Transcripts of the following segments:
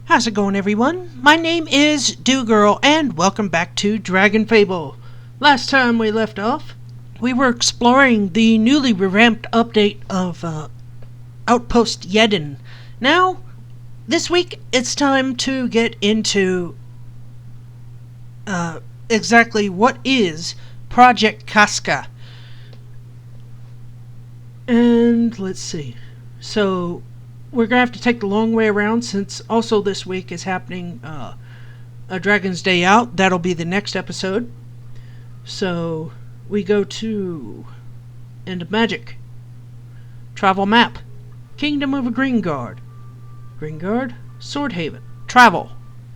How's it going, everyone? My name is Dieugirl, and welcome back to Dragonfable. Last time we left off, we were exploring the newly revamped update of Outpost Yedin. Now, this week, it's time to get into exactly what is Project Casca. And let's see. So, we're going to have to take the long way around, since also this week is happening a Dragon's Day Out. That'll be the next episode. So we go to End of Magic. Travel map. Kingdom of Greenguard. Greenguard. Swordhaven. Travel.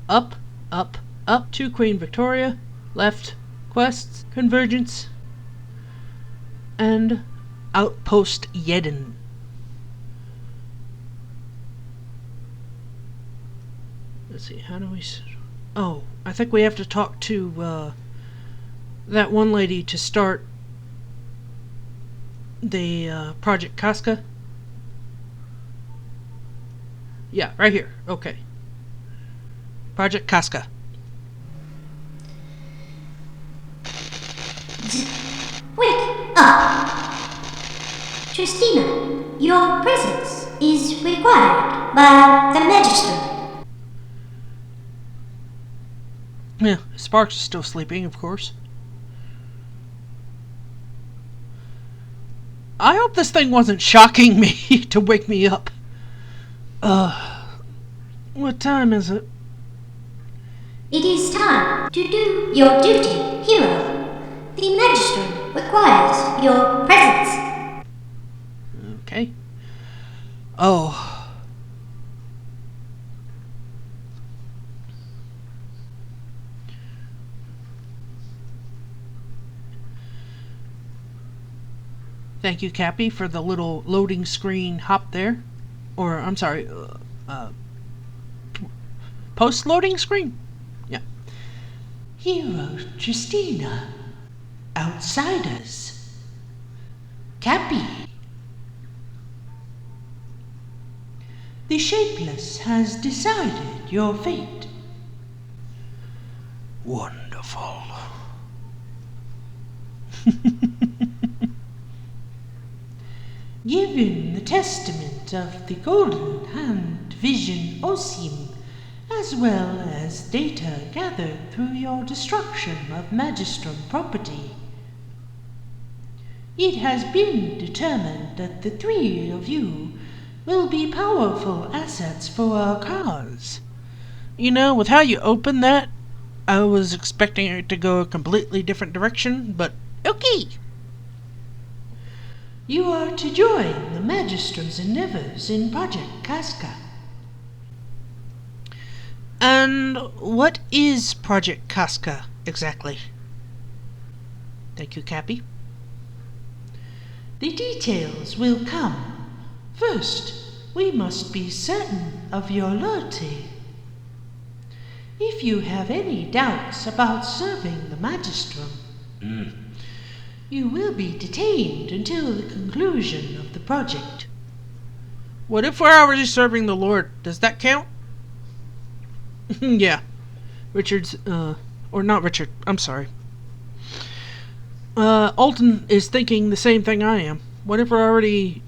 Up, up, up to Queen Victoria. Left. Quests. Convergence. And Outpost Yedin. Let's see, how do we... Oh, I think we have to talk to that one lady to start the Project Casca. Yeah, right here. Okay. Project Casca. Wake up! Justina, your presence is required by the Magistrate. Yeah, Sparks is still sleeping, of course. I hope this thing wasn't shocking me to wake me up. What time is it? It is time to do your duty, hero. The Magistrate requires your presence. Okay. Oh. Thank you, Cappy, for the little loading screen hop there. Or, I'm sorry, post-loading screen? Yeah. Hero Justina. Outsiders. Cappy. The Shapeless has decided your fate. Wonderful. Given the testament of the Golden Hand Vision Osim, as well as data gathered through your destruction of Magistrum property, it has been determined that the three of you will be powerful assets for our cause. You know, with how you opened that, I was expecting it to go a completely different direction, but okay. You are to join the Magistrum's endeavors in Project Casca. And what is Project Casca exactly? Thank you, Cappy. The details will come. First, we must be certain of your loyalty. If you have any doubts about serving the Magistrum, you will be detained until the conclusion of the project. What if we're already serving the Lord? Does that count? Yeah. Richard's, or not Richard, I'm sorry. Alton is thinking the same thing I am. What if we're already...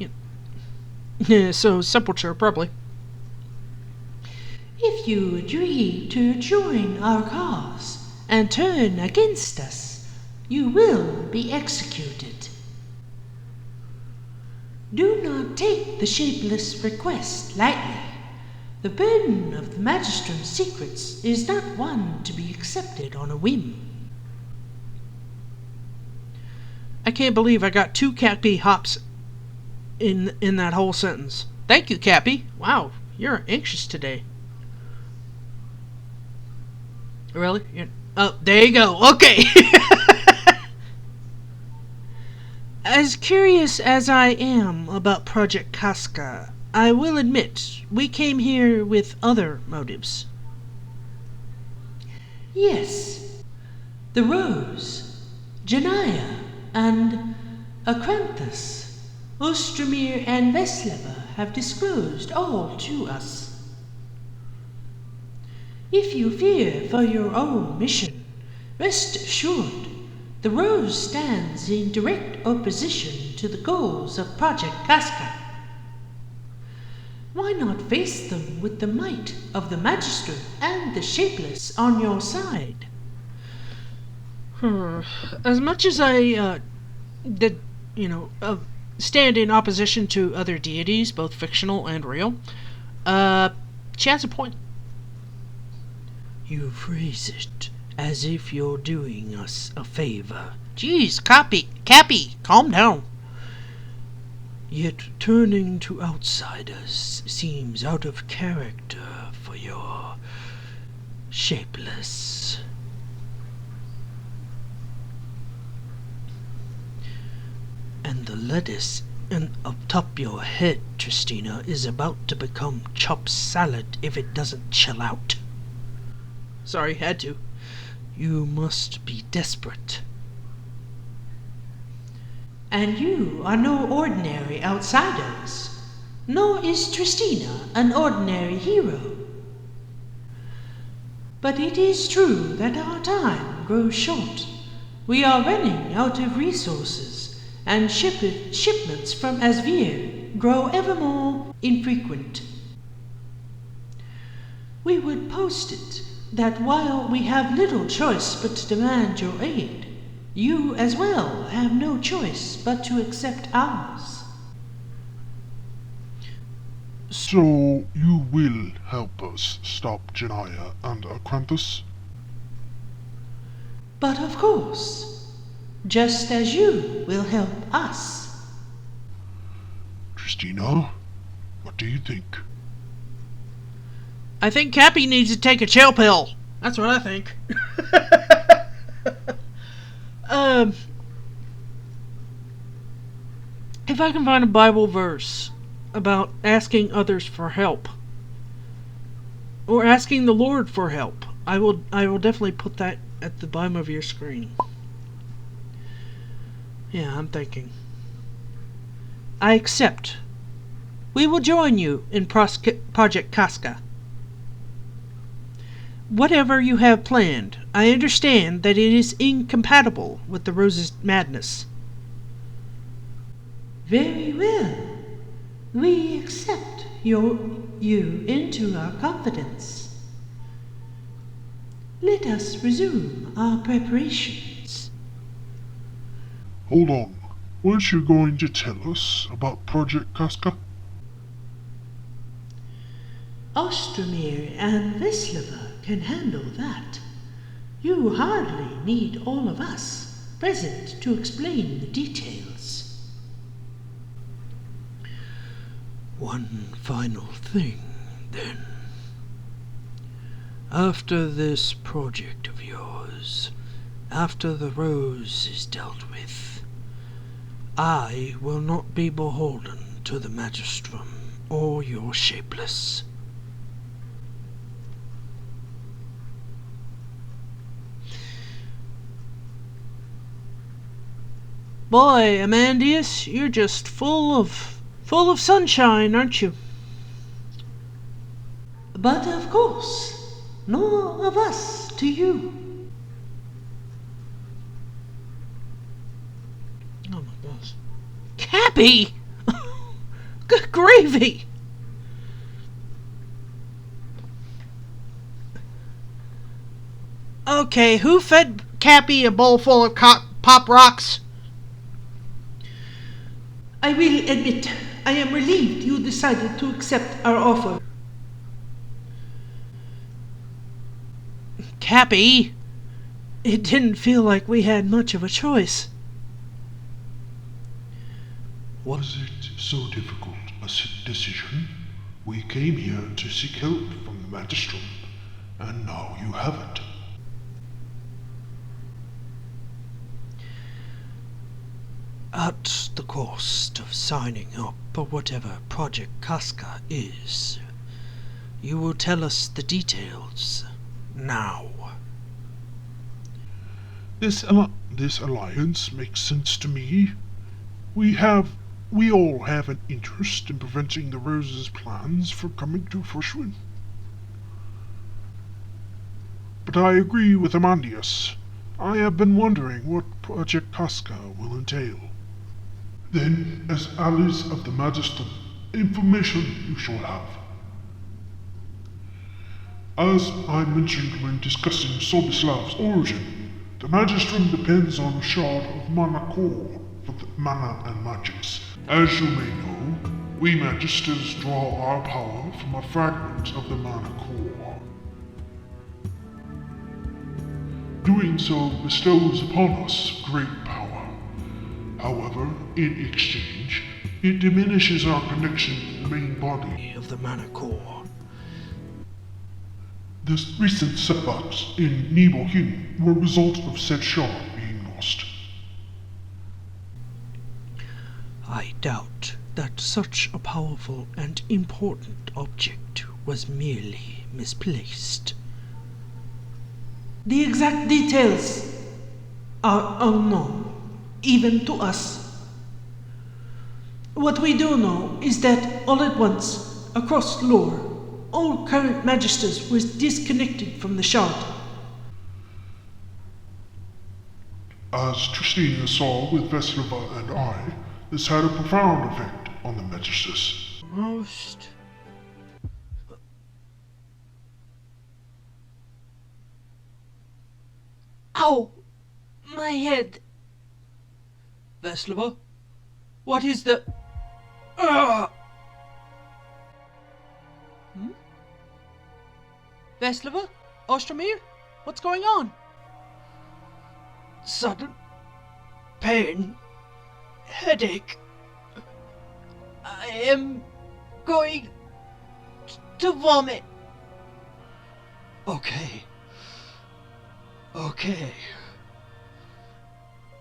so, Sepulture, probably. If you agree to join our cause and turn against us, you will be executed. Do not take the Shapeless request lightly. The burden of the Magistrum's secrets is not one to be accepted on a whim. I can't believe I got 2 Cappy hops in that whole sentence. Thank you, Cappy. Wow, you're anxious today. Really? Oh, there you go. Okay. As curious as I am about Project Casca, I will admit we came here with other motives. Yes, the Rose, Janaya, and Acranthus, Ostromir, and Veslever have disclosed all to us. If you fear for your own mission, rest assured, the Rose stands in direct opposition to the goals of Project Casca. Why not face them with the might of the Magistrate and the Shapeless on your side? As much as I stand in opposition to other deities, both fictional and real, she has a point. You phrase it as if you're doing us a favor. Jeez, Cappy, calm down. Yet turning to outsiders seems out of character for your Shapeless. And the lettuce up top your head, Tristina, is about to become chopped salad if it doesn't chill out. Sorry, had to. You must be desperate. And you are no ordinary outsiders, nor is Tristina an ordinary hero. But it is true that our time grows short. We are running out of resources, and shipments from Asvir grow ever more infrequent. We would post it that while we have little choice but to demand your aid, you as well have no choice but to accept ours. So you will help us stop Janaya and Akranthus? But of course, just as you will help us. Tristina, what do you think? I think Cappy needs to take a chill pill. That's what I think. If I can find a Bible verse about asking others for help, or asking the Lord for help, I will definitely put that at the bottom of your screen. Yeah, I'm thinking. I accept. We will join you in Project Casca. Whatever you have planned, I understand that it is incompatible with the Rose's madness. Very well. We accept you into our confidence. Let us resume our preparations. Hold on. Weren't you going to tell us about Project Casca? Ostromir and Veslova can handle that. You hardly need all of us present to explain the details. One final thing, then. After this project of yours, after the Rose is dealt with, I will not be beholden to the Magistrum or your Shapeless. Boy, Amandius, you're just full of sunshine, aren't you? But of course, nor of us to you. Oh my gosh. Cappy! Good gravy! Okay, who fed Cappy a bowl full of pop rocks? I will admit, I am relieved you decided to accept our offer. Cappy, it didn't feel like we had much of a choice. Was it so difficult a decision? We came here to seek help from the Magistrum, and now you have it. At the cost of signing up for whatever Project Casca is, you will tell us the details now. This alliance makes sense to me. We all have an interest in preventing the Rose's plans from coming to fruition. but I agree with Amandius. I have been wondering what Project Casca will entail. Then, as allies of the Magister, information you shall have. As I mentioned when discussing Sobislav's origin, the Magistrum depends on a shard of mana core for the mana and magics. As you may know, we Magisters draw our power from a fragment of the mana core. Doing so bestows upon us great power. However, in exchange, it diminishes our connection to the main body Of the mana core. The recent setbacks in Nibelheim were a result of said shard being lost. I doubt that such a powerful and important object was merely misplaced. The exact details are unknown, even to us. What we do know is that all at once, across lore, all current Magisters were disconnected from the shard. As Tristina saw with Veslova and I, this had a profound effect on the Magisters. Most... Ow! My head! Veslova? What is the... Veslova? Ostromir? What's going on? Sudden pain. Headache. I am going to vomit. Okay. Okay.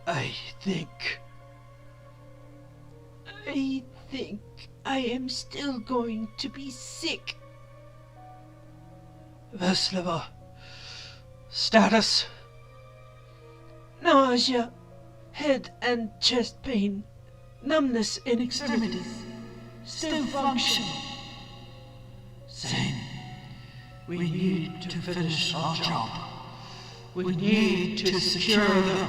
I think I am still going to be sick. Veslova. Status. Nausea. Head and chest pain. Numbness in extremities. Still functional. Same. We need to finish our job. We need to secure the...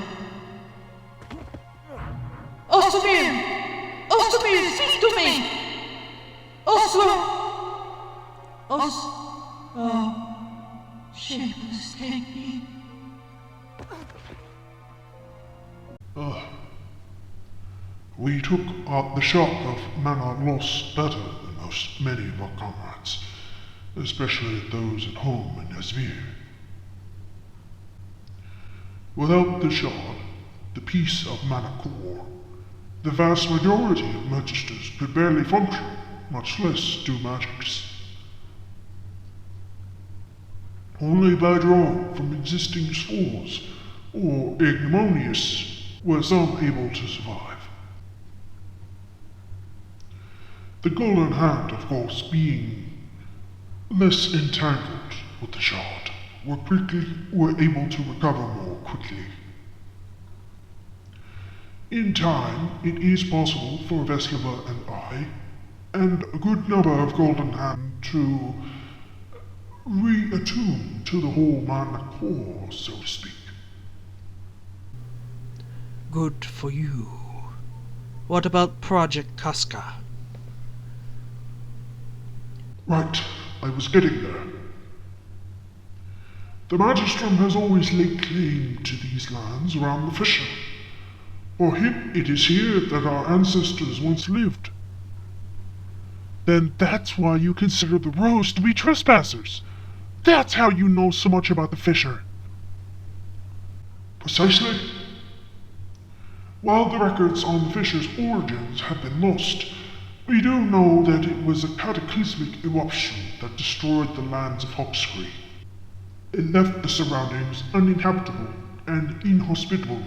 Ostromir! Ostromir, speak to me! She must take me. We took the shock of mana loss better than many of our comrades, especially those at home in Asvir. Without the shard, the piece of mana core, the vast majority of Magisters could barely function, much less do magics. Only by drawing from existing spores, or ignominious, were some able to survive. The golden hand, of course, being less entangled with the shard, were able to recover more quickly. In time, it is possible for Veslova and I, and a good number of Golden Hand to reattune to the whole mana core, so to speak. Good for you. What about Project Casca? Right, I was getting there. The Magistrum has always laid claim to these lands around the fissure. For him, it is here that our ancestors once lived. Then that's why you consider the Rose to be trespassers. That's how you know so much about the fissure. Precisely. While the records on the fissure's origins have been lost, we do know that it was a cataclysmic eruption that destroyed the lands of Hawkscree. It left the surroundings uninhabitable and inhospitable.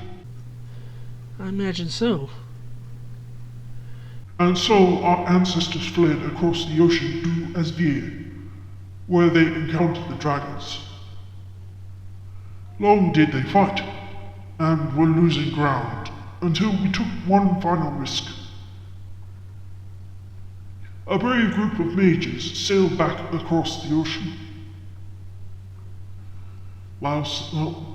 I imagine so. And so our ancestors fled across the ocean to Asvir, where they encountered the dragons. Long did they fight, and were losing ground, until we took one final risk. A brave group of mages sailed back across the ocean. while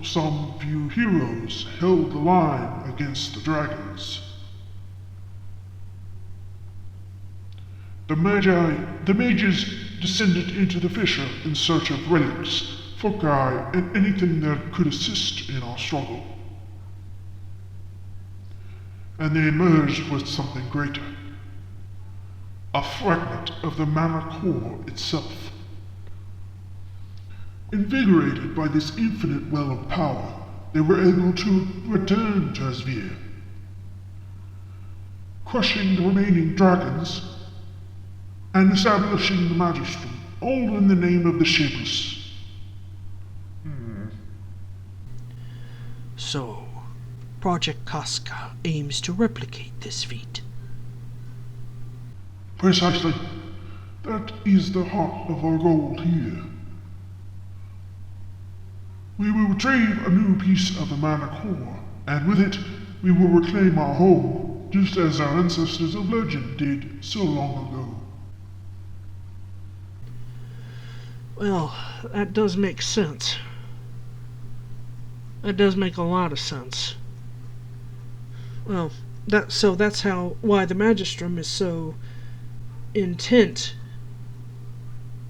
some few heroes held the line against the dragons. The mages descended into the fissure in search of relics, foci, and anything that could assist in our struggle. And they emerged with something greater. A fragment of the mana core itself. Invigorated by this infinite well of power, they were able to return to Asvir, crushing the remaining dragons and establishing the Magistrum, all in the name of the Shapeless. So, Project Casca aims to replicate this feat. Precisely. That is the heart of our goal here. We will retrieve a new piece of the mana core, and with it, we will reclaim our home, just as our ancestors of legend did so long ago. Well, that does make sense. That does make a lot of sense. Well, that's why the Magistrum is so intent.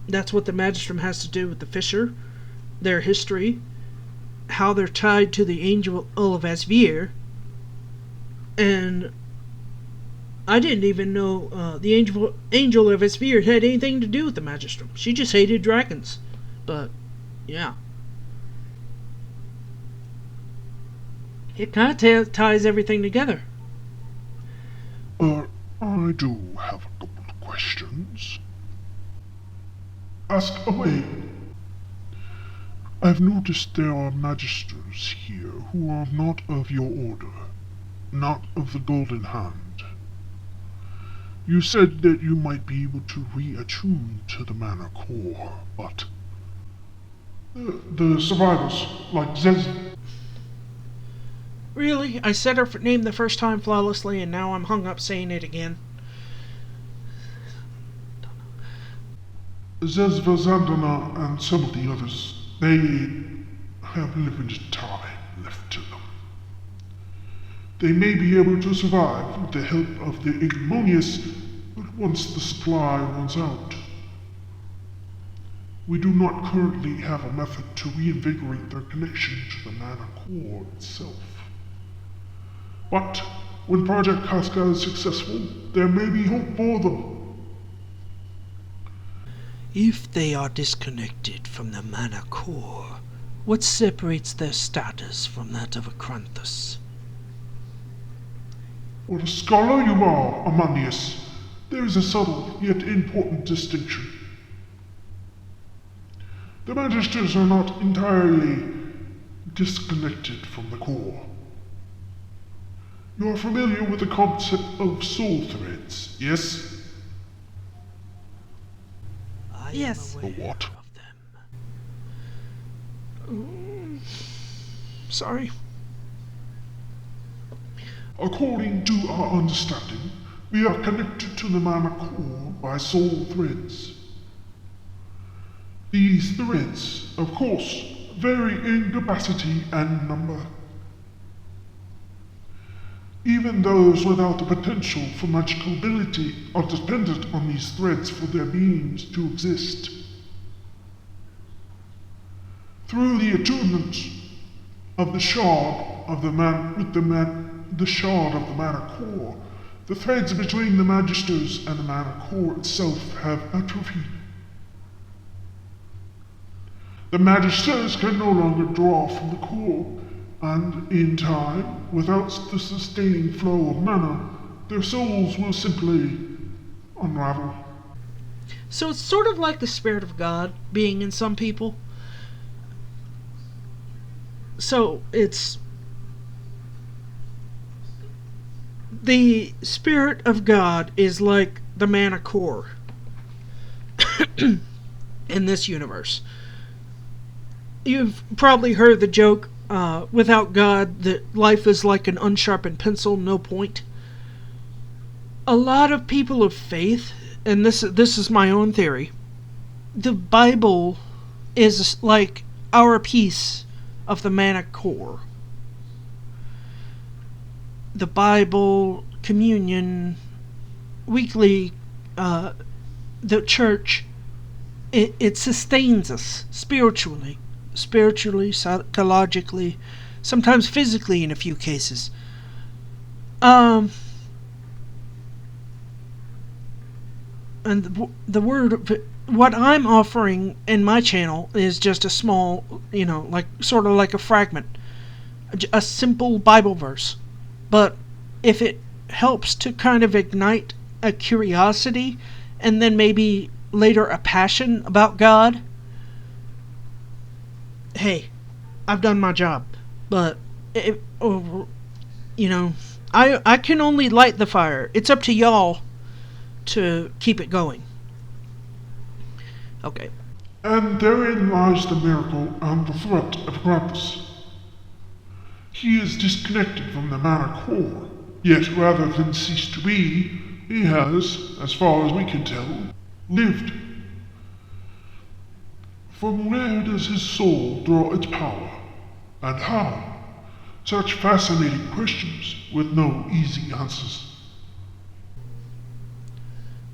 That's what the Magistrum has to do with the Fissure, their history, how they're tied to the Angel of Asvir, and I didn't even know the Angel of Asvir had anything to do with the Magistrum. She just hated dragons. But, yeah. It kind of ties everything together. I do have a couple of questions. Ask away. I've noticed there are magisters here who are not of your order, not of the Golden Hand. You said that you might be able to reattune to the mana core, but the survivors, like Zez... Really? I said her name the first time flawlessly, and now I'm hung up saying it again. Zezvazandana and some of the others, they have limited time left to them. They may be able to survive with the help of the ignominious, but once the supply runs out. We do not currently have a method to reinvigorate their connection to the mana core itself. But when Project Casca is successful, there may be hope for them. If they are disconnected from the mana core, what separates their status from that of Acranthus? What a scholar you are, Amandius. There is a subtle yet important distinction. The Magisters are not entirely disconnected from the core. You are familiar with the concept of soul threads, yes? Yes. I am aware What? of them. Sorry. According to our understanding, we are connected to the mana core by soul threads. These threads, of course, vary in capacity and number. Even those without the potential for magical ability are dependent on these threads for their beings to exist. Through the attunement of the shard of the shard of the mana core, the threads between the Magisters and the mana core itself have atrophied. The Magisters can no longer draw from the core, and in time, without the sustaining flow of mana, their souls will simply unravel. So it's sort of like the Spirit of God being in some people. So it's... The Spirit of God is like the mana core in this universe. You've probably heard the joke, without God, that life is like an unsharpened pencil, no point. A lot of people of faith, and this is my own theory, the Bible is like our piece of the mana core. The Bible, communion, weekly, the church, it sustains us spiritually, psychologically, sometimes physically in a few cases. And the word, what I'm offering in my channel is just a small, sort of like a fragment, a simple Bible verse. But if it helps to kind of ignite a curiosity and then maybe later a passion about God, hey, I've done my job. But I can only light the fire. It's up to y'all to keep it going. Okay. And therein lies the miracle and the threat of Krampus. He is disconnected from the mana core, yet rather than cease to be, he has, as far as we can tell, lived. From where does his soul draw its power, and how? Such fascinating questions with no easy answers.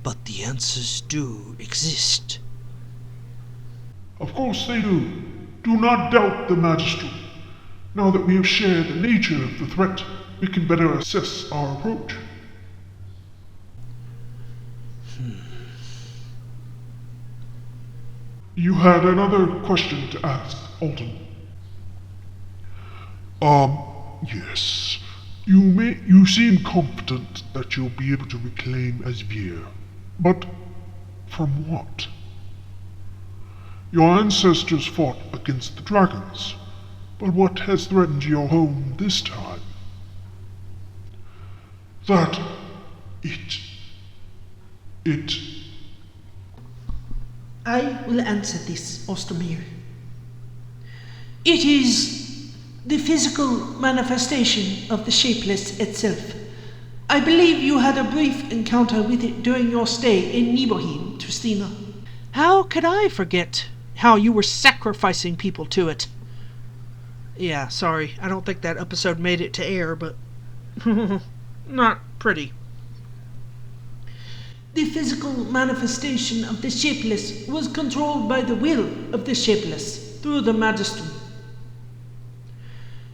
But the answers do exist. Of course they do. Do not doubt the Magistral. Now that we have shared the nature of the threat, we can better assess our approach. You had another question to ask, Alton. Yes. You seem confident that you'll be able to reclaim Asvir. But from what? Your ancestors fought against the dragons, but what has threatened your home this time? That it... I will answer this, Ostermere. It is the physical manifestation of the Shapeless itself. I believe you had a brief encounter with it during your stay in Nibelheim, Tristina. How could I forget how you were sacrificing people to it? Yeah, sorry. I don't think that episode made it to air, but not pretty. The physical manifestation of the Shapeless was controlled by the will of the Shapeless through the Magistrum.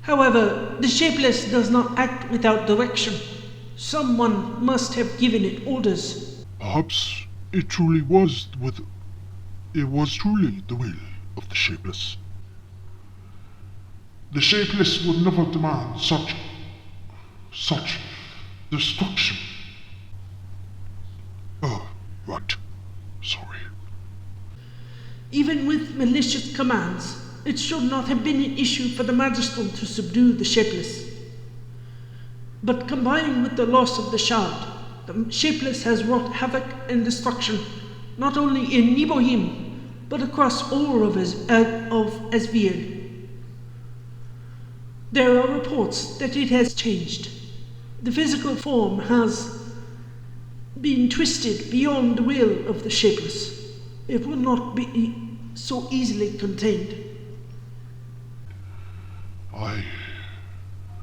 However, the Shapeless does not act without direction. Someone must have given it orders. Perhaps it truly was the will of the Shapeless. The Shapeless would never demand such destruction. Oh, right. Sorry. Even with malicious commands, it should not have been an issue for the Magistral to subdue the Shapeless. But combining with the loss of the Shard, the Shapeless has wrought havoc and destruction, not only in Nibelheim, but across all of Asvir. There are reports that it has changed. The physical form has been twisted beyond the will of the Shapeless. It will not be so easily contained.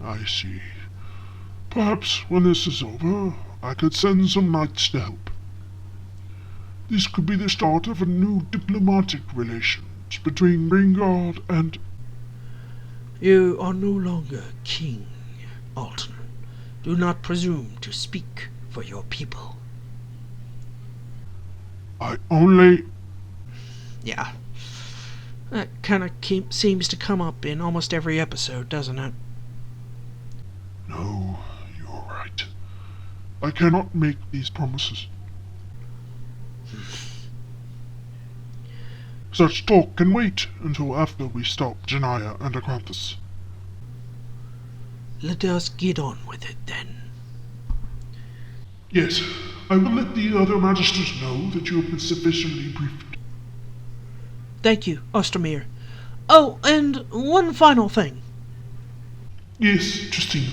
I see. Perhaps when this is over, I could send some knights to help. This could be the start of a new diplomatic relations between Ringard and... You are no longer king, Alton. Do not presume to speak for your people. I only... Yeah. That kind of seems to come up in almost every episode, doesn't it? No, you're right. I cannot make these promises. Such talk can wait until after we stop Janaya and Akranthus. Let us get on with it then. Yes, I will let the other magisters know that you have been sufficiently briefed. Thank you, Ostermere. Oh, and one final thing. Yes, Tristina.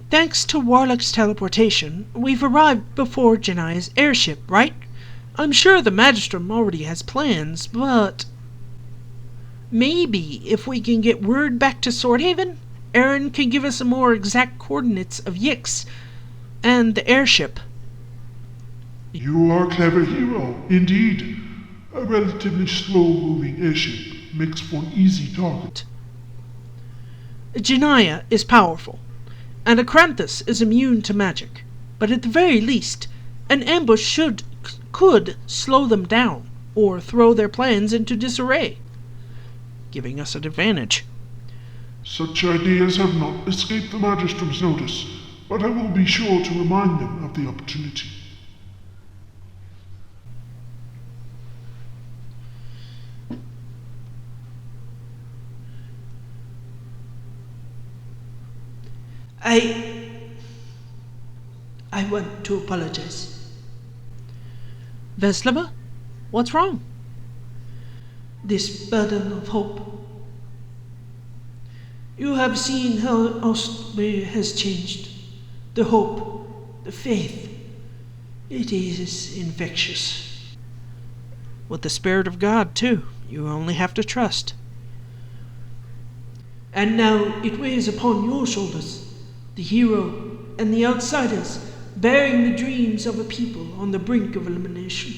Thanks to Warlock's teleportation, we've arrived before Janaya's airship, right? I'm sure the Magistrum already has plans, but... Maybe if we can get word back to Swordhaven, Aaron can give us some more exact coordinates of Yix and the airship. You are a clever hero, indeed. A relatively slow-moving airship makes for an easy target. Janaya is powerful, and Akranthus is immune to magic, but at the very least, an ambush could slow them down, or throw their plans into disarray, giving us an advantage. Such ideas have not escaped the Magistrum's notice, but I will be sure to remind them of the opportunity. I want to apologize. Veslava, what's wrong? This burden of hope. You have seen how Ostbury has changed. The hope, the faith. It is infectious. With the Spirit of God, too. You only have to trust. And now it weighs upon your shoulders, the hero and the outsiders, bearing the dreams of a people on the brink of elimination.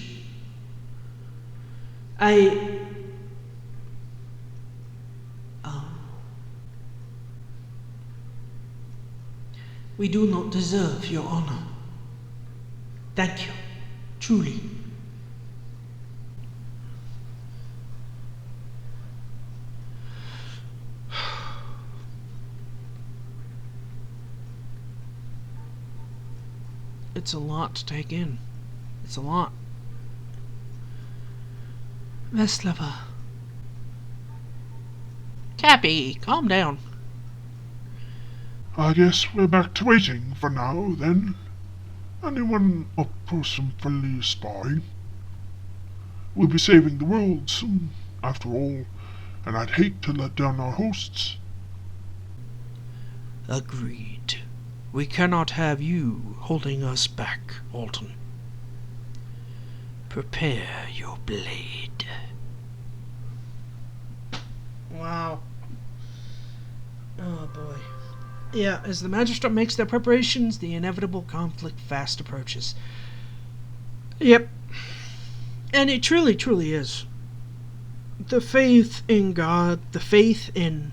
We do not deserve your honor. Thank you, truly. It's a lot to take in. It's a lot. Veslava. Cappy, calm down. I guess we're back to waiting for now, then. Anyone up for some friendly sparring? We'll be saving the world soon, after all, and I'd hate to let down our hosts. Agreed. We cannot have you holding us back, Alton. Prepare your blade. Wow. Oh boy. Yeah, as the Magistrate makes their preparations, the inevitable conflict fast approaches. Yep. And it truly, truly is. The faith in God, the faith in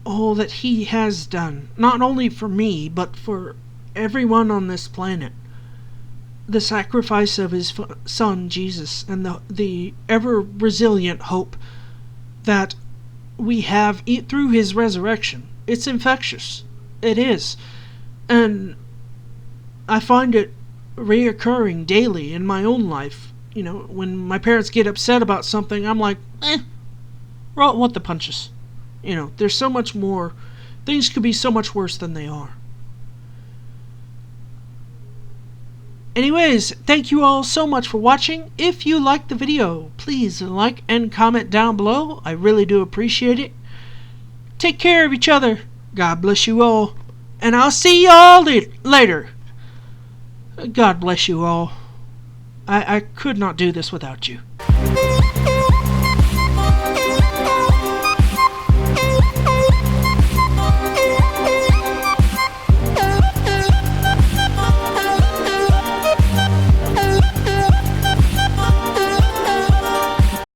all that He has done, not only for me, but for everyone on this planet. The sacrifice of His Son, Jesus, and the ever-resilient hope that we have through His resurrection. It's infectious. It is. And I find it reoccurring daily in my own life. You know, when my parents get upset about something, I'm like, what the punches? You know, there's so much more. Things could be so much worse than they are. Anyways, thank you all so much for watching. If you liked the video, please like and comment down below. I really do appreciate it. Take care of each other. God bless you all. And I'll see y'all later. God bless you all. I could not do this without you.